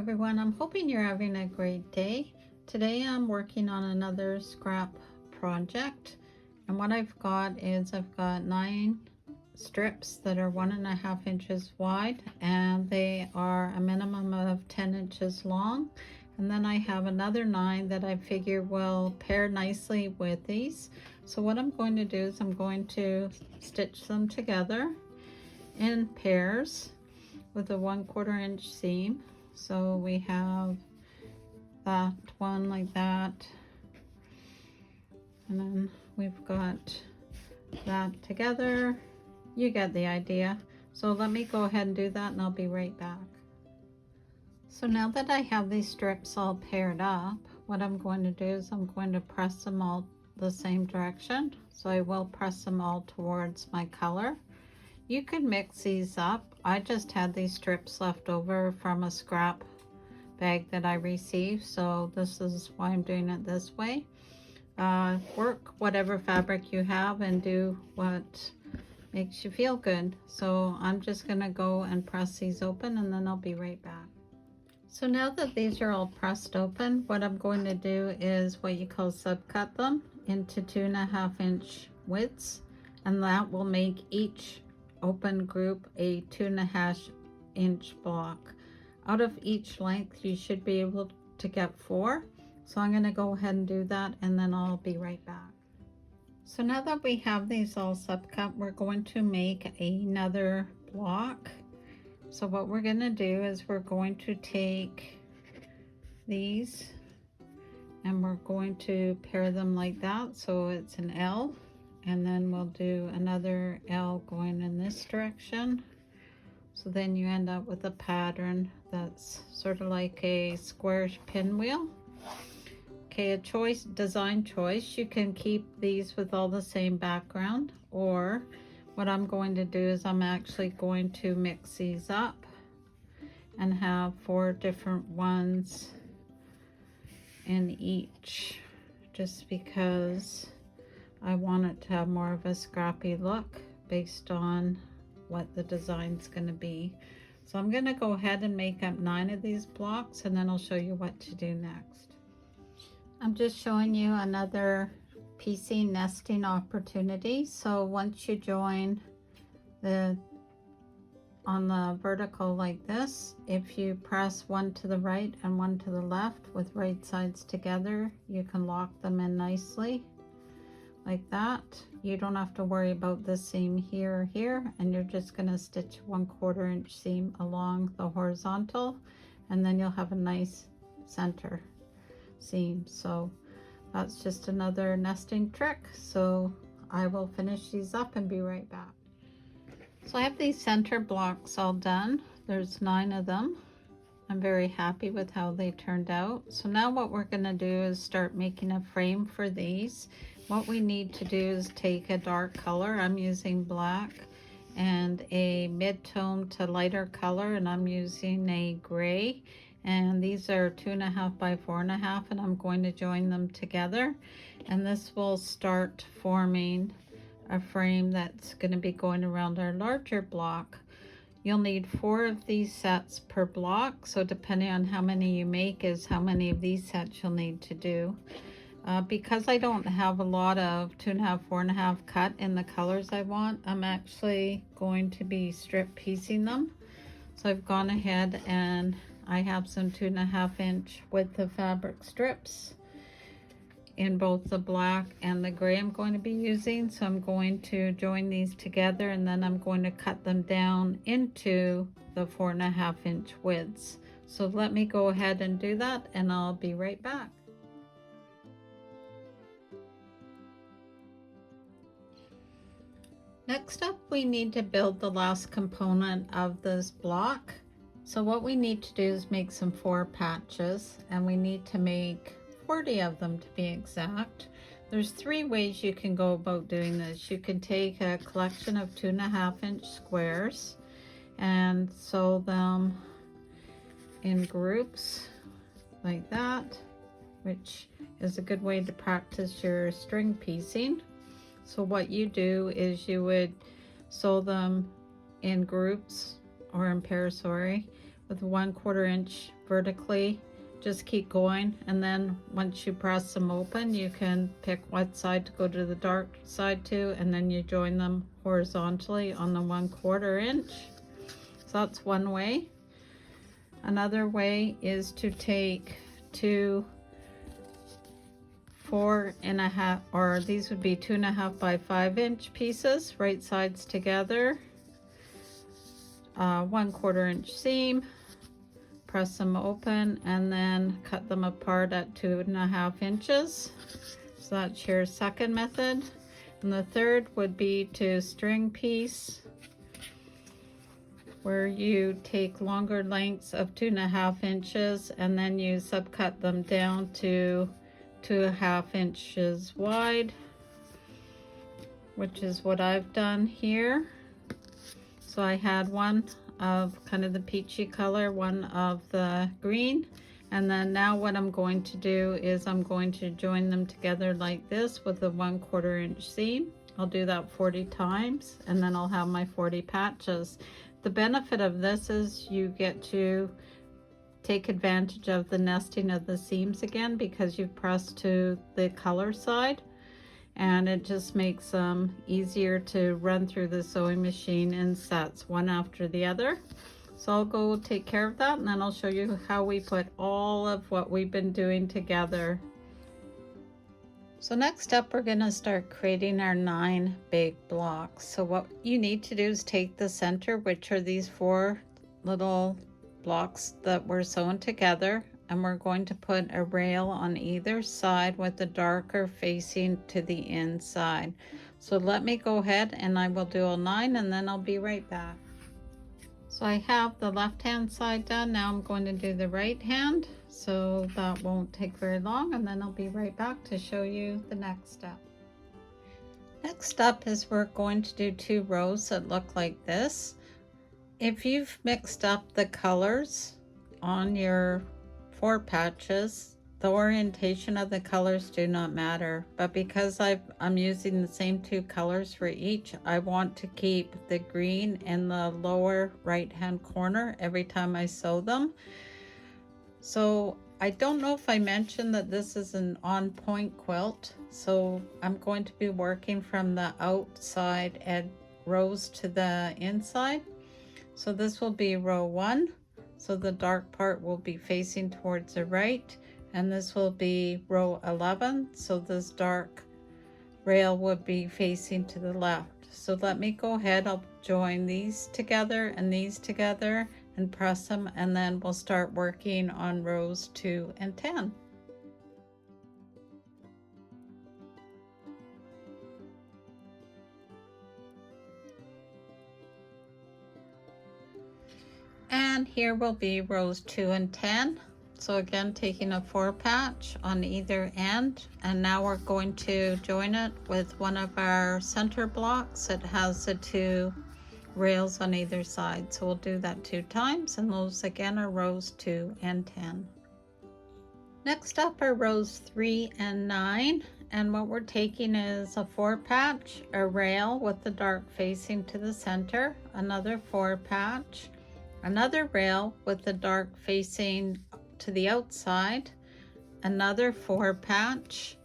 everyone, I'm hoping you're having a great day. Today I'm working on another scrap project, and what I've got is I've got 9 strips that are 1.5 inches wide, and they are a minimum of 10 inches long. And then I have another 9 that I figure will pair nicely with these. So what I'm going to do is I'm going to stitch them together in pairs with a 1/4 inch seam. So we have that one like that, and then we've got that together. You get the idea. So let me go ahead and do that, and I'll be right back. So now that I have these strips all paired up, what I'm going to do is I'm going to press them all the same direction. So I will press them all towards my color. You could mix these up. I just had these strips left over from a scrap bag that I received, so this is why I'm doing it this way. Work whatever fabric you have and do what makes you feel good. So I'm just gonna go and press these open, and then I'll be right back. So now that these are all pressed open, what I'm going to do is what you call subcut them into 2.5 inch widths, and that will make each open group a 2.5 inch block. Out of each length you should be able to get 4. So I'm going to go ahead and do that, and then I'll be right back. So now that we have these all subcut, we're going to make another block. So what we're going to do is we're going to take these and we're going to pair them like that, so it's an L. And then we'll do another L going in this direction. So then you end up with a pattern that's sort of like a square pinwheel. Okay, a design choice. You can keep these with all the same background, or what I'm going to do is I'm actually going to mix these up and have 4 different ones in each, just because I want it to have more of a scrappy look based on what the design's going to be. So I'm going to go ahead and make up 9 of these blocks, and then I'll show you what to do next. I'm just showing you another piecing nesting opportunity. So once you join on the vertical like this, if you press one to the right and one to the left with right sides together, you can lock them in nicely like that. You don't have to worry about this seam here or here, and you're just going to stitch 1/4 inch seam along the horizontal, and then you'll have a nice center seam. So that's just another nesting trick. So I will finish these up and be right back. So I have these center blocks all done. There's 9 of them. I'm very happy with how they turned out. So now what we're going to do is start making a frame for these. What we need to do is take a dark color. I'm using black, and a mid-tone to lighter color, and I'm using a gray. And these are 2.5 by 4.5, and I'm going to join them together. And this will start forming a frame that's going to be going around our larger block. You'll need 4 of these sets per block, so depending on how many you make is how many of these sets you'll need to do. Because I don't have a lot of 2.5, 4.5 cut in the colors I want, I'm actually going to be strip piecing them. So I've gone ahead and I have some 2.5 inch width of fabric strips in both the black and the gray I'm going to be using. So I'm going to join these together, and then I'm going to cut them down into the 4.5 inch widths. So let me go ahead and do that, and I'll be right back. Next up, we need to build the last component of this block. So what we need to do is make some 4 patches, and we need to make 40 of them to be exact. There's 3 ways you can go about doing this. You can take a collection of 2.5 inch squares and sew them in groups like that, which is a good way to practice your string piecing. So what you do is you would sew them in groups, or in pairs, sorry, with 1/4 inch vertically. Just keep going, and then once you press them open, you can pick what side to go to the dark side to, and then you join them horizontally on the 1/4 inch. So that's one way. Another way is to take two 4.5, or these would be 2.5 by 5 inch pieces, right sides together, 1/4 inch seam, press them open, and then cut them apart at 2.5 inches. So that's your second method. And the third would be to string piece, where you take longer lengths of 2.5 inches and then you subcut them down to 2.5 inches wide, which is what I've done here. So I had one of kind of the peachy color, one of the green, and then now what I'm going to do is I'm going to join them together like this with a 1/4 inch seam. I'll do that 40 times, and then I'll have my 40 patches. The benefit of this is you get to take advantage of the nesting of the seams again, because you've pressed to the color side, and it just makes them easier to run through the sewing machine in sets, one after the other. So I'll go take care of that, and then I'll show you how we put all of what we've been doing together. So next up, we're going to start creating our 9 big blocks. So what you need to do is take the center, which are these 4 little blocks that we're sewn together, and we're going to put a rail on either side with the darker facing to the inside. So let me go ahead and I will do all 9, and then I'll be right back. So I have the left hand side done. Now I'm going to do the right hand, so that won't take very long, and then I'll be right back to show you the next step. Next up is we're going to do 2 rows that look like this. If you've mixed up the colors on your 4 patches, the orientation of the colors do not matter, but because I'm using the same 2 colors for each, I want to keep the green in the lower right hand corner every time I sew them. So I don't know if I mentioned that this is an on point quilt, so I'm going to be working from the outside edge rows to the inside. So this will be row 1, so the dark part will be facing towards the right, and this will be row 11, so this dark rail would be facing to the left. So let me go ahead, I'll join these together and these together and press them, and then we'll start working on rows 2 and 10. And here will be rows 2 and 10. So again, taking a 4 patch on either end, and now we're going to join it with one of our center blocks that has the 2 rails on either side. So we'll do that 2 times, and those again are rows 2 and 10. Next up are rows 3 and 9, and what we're taking is a 4 patch, a rail with the dark facing to the center, another 4 patch, another rail with the dark facing to the outside, another 4 patch,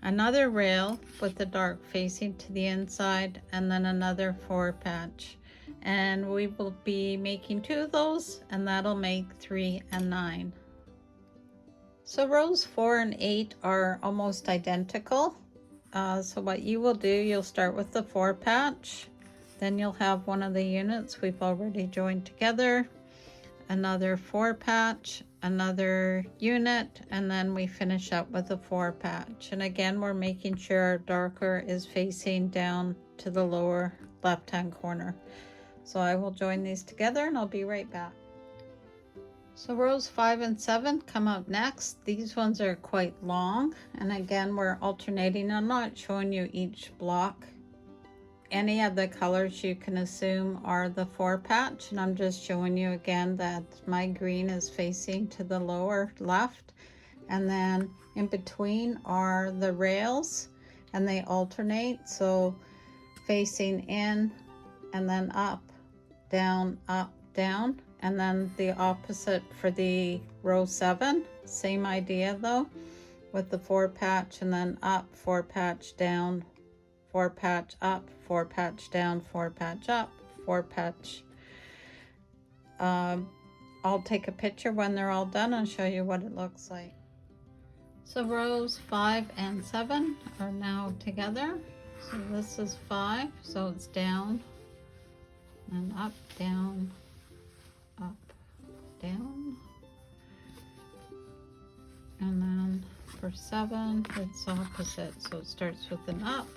another rail with the dark facing to the inside, and then another 4 patch. And we will be making 2 of those, and that'll make 3 and 9. So rows 4 and 8 are almost identical. So what you will do, you'll start with the 4 patch, then you'll have one of the units we've already joined together, another 4 patch, another unit, and then we finish up with a 4 patch. And again, we're making sure our darker is facing down to the lower left hand corner. So I will join these together and I'll be right back. So rows 5 and 7 come up next. These ones are quite long, and again we're alternating. I'm not showing you each block. Any of the colors you can assume are the 4 patch, and I'm just showing you again that my green is facing to the lower left, and then in between are the rails, and they alternate, so facing in and then up, down, and then the opposite for the row 7. Same idea though, with the 4 patch and then up, 4 patch down, 4 patch up, 4 patch down, 4 patch up, 4 patch. I'll take a picture when they're all done and show you what it looks like. So rows 5 and 7 are now together. So this is 5, so it's down and up, down, up, down. And then for 7, it's opposite. So it starts with an up,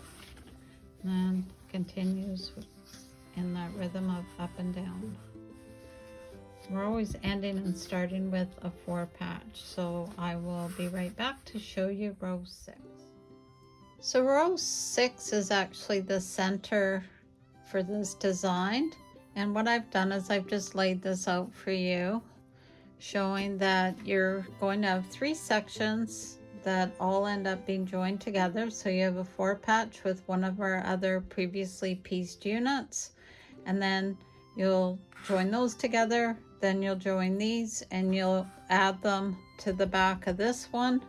and then continues in that rhythm of up and down. We're always ending and starting with a 4 patch. So I will be right back to show you row 6. So row 6 is actually the center for this design. And what I've done is I've just laid this out for you, showing that you're going to have 3 sections that all end up being joined together. So you have a 4 patch with one of our other previously pieced units, and then you'll join those together, then you'll join these and you'll add them to the back of this one.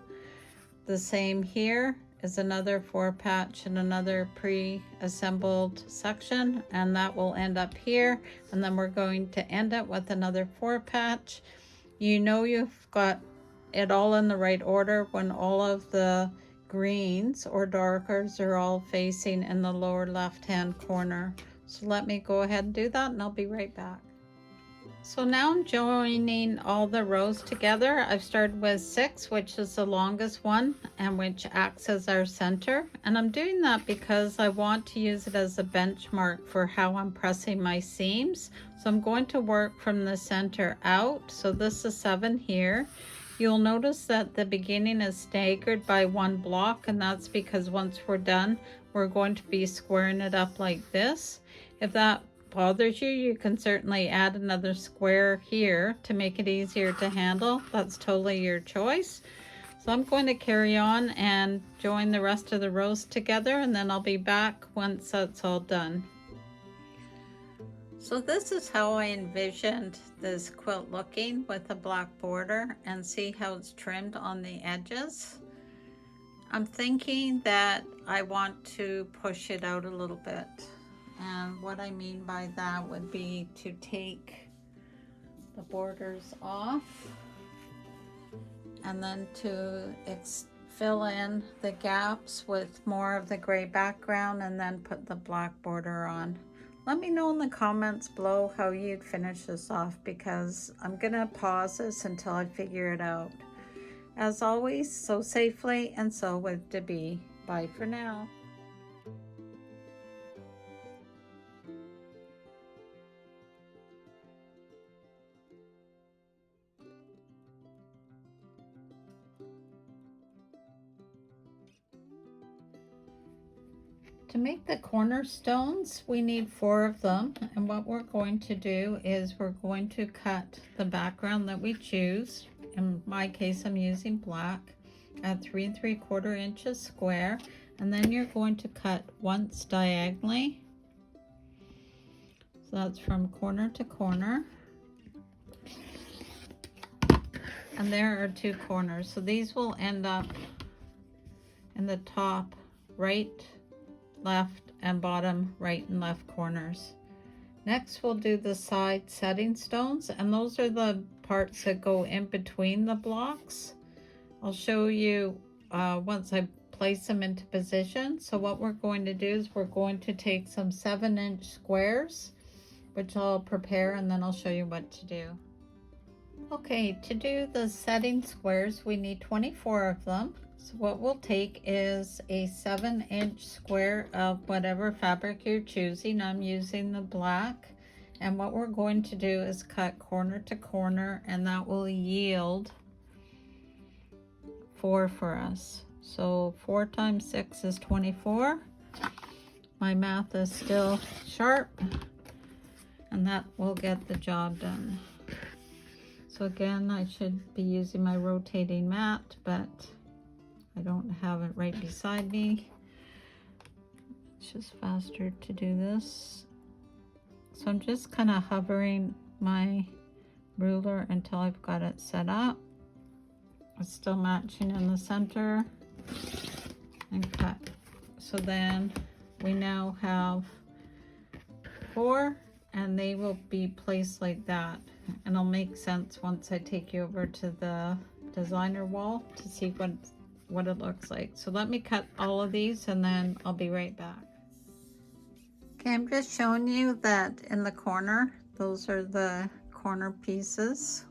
The same here is another 4 patch and another pre-assembled section, and that will end up here, and then we're going to end it with another 4 patch. You know you've got it all in the right order when all of the greens or darkers are all facing in the lower left hand corner. So let me go ahead and do that and I'll be right back. So now I'm joining all the rows together. I've started with 6, which is the longest one and which acts as our center. And I'm doing that because I want to use it as a benchmark for how I'm pressing my seams. So I'm going to work from the center out. So this is 7 here. You'll notice that the beginning is staggered by 1 block, and that's because once we're done, we're going to be squaring it up like this. If that bothers you, you can certainly add another square here to make it easier to handle. That's totally your choice. So I'm going to carry on and join the rest of the rows together, and then I'll be back once that's all done. So this is how I envisioned this quilt looking with a black border, and see how it's trimmed on the edges. I'm thinking that I want to push it out a little bit. And what I mean by that would be to take the borders off and then to fill in the gaps with more of the gray background and then put the black border on. Let me know in the comments below how you'd finish this off, because I'm gonna pause this until I figure it out. As always, sew safely and sew with Debee. Bye for now. To make the cornerstones, we need 4 of them, and what we're going to do is we're going to cut the background that we choose. In my case, I'm using black at 3 3/4 inches square, and then you're going to cut once diagonally. So that's from corner to corner, and there are 2 corners. So these will end up in the top right, left, and bottom right and left corners. Next we'll do the side setting stones, and those are the parts that go in between the blocks. I'll show you once I place them into position. So what we're going to do is we're going to take some 7-inch squares, which I'll prepare, and then I'll show you what to do. Okay, to do the setting squares, we need 24 of them. So what we'll take is a 7-inch square of whatever fabric you're choosing. I'm using the black. And what we're going to do is cut corner to corner, and that will yield 4 for us. So 4 times 6 is 24. My math is still sharp, and that will get the job done. So again, I should be using my rotating mat, but I don't have it right beside me. It's just faster to do this. So I'm just kind of hovering my ruler until I've got it set up. It's still matching in the center, and cut. So then we now have 4, and they will be placed like that, and it'll make sense once I take you over to the designer wall to see what it looks like. So let me cut all of these and then I'll be right back. Okay, I'm just showing you that in the corner, those are the corner pieces.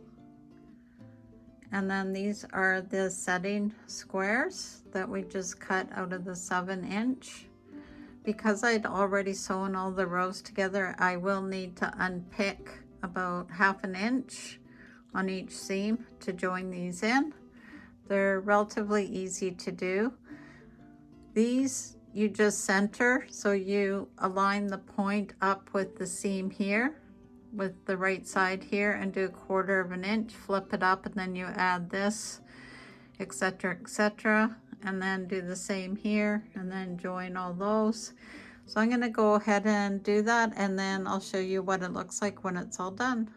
And then these are the setting squares that we just cut out of the 7-inch. Because I'd already sewn all the rows together, I will need to unpick about 1/2 inch on each seam to join these in. They're relatively easy to do. These you just center, so you align the point up with the seam here, with the right side here, and do 1/4 inch, flip it up, and then you add this, etc., etc., and then do the same here, and then join all those. So I'm going to go ahead and do that, and then I'll show you what it looks like when it's all done.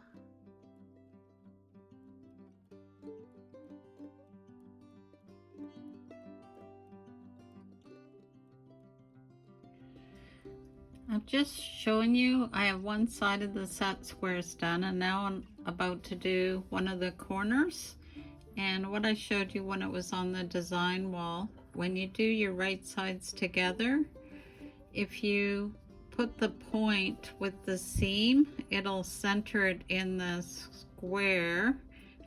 I'm just showing you, I have one side of the set squares done, and now I'm about to do one of the corners. And what I showed you when it was on the design wall, when you do your right sides together, if you put the point with the seam, it'll center it in the square,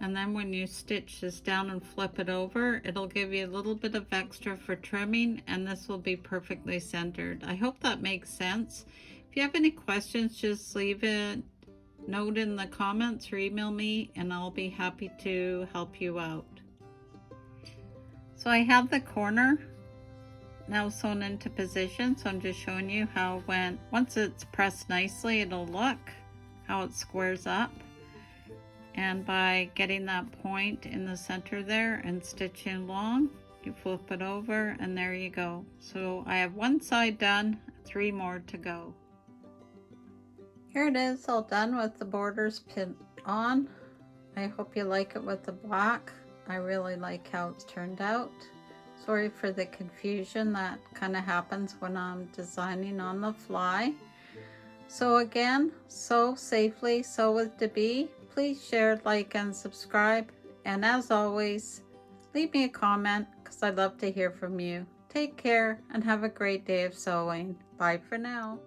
and then when you stitch this down and flip it over, it'll give you a little bit of extra for trimming, and this will be perfectly centered. I hope that makes sense. If you have any questions, just leave a note in the comments or email me, and I'll be happy to help you out. So I have the corner now sewn into position, so I'm just showing you how once it's pressed nicely, it'll look how it squares up. And by getting that point in the center there and stitching along, you flip it over, and there you go. So I have one side done, 3 more to go. Here it is, all done with the borders pinned on. I hope you like it with the black. I really like how it's turned out. Sorry for the confusion that kind of happens when I'm designing on the fly. So again, sew safely, sew with Debee. Please share, like, and subscribe. And as always, leave me a comment because I'd love to hear from you. Take care and have a great day of sewing. Bye for now.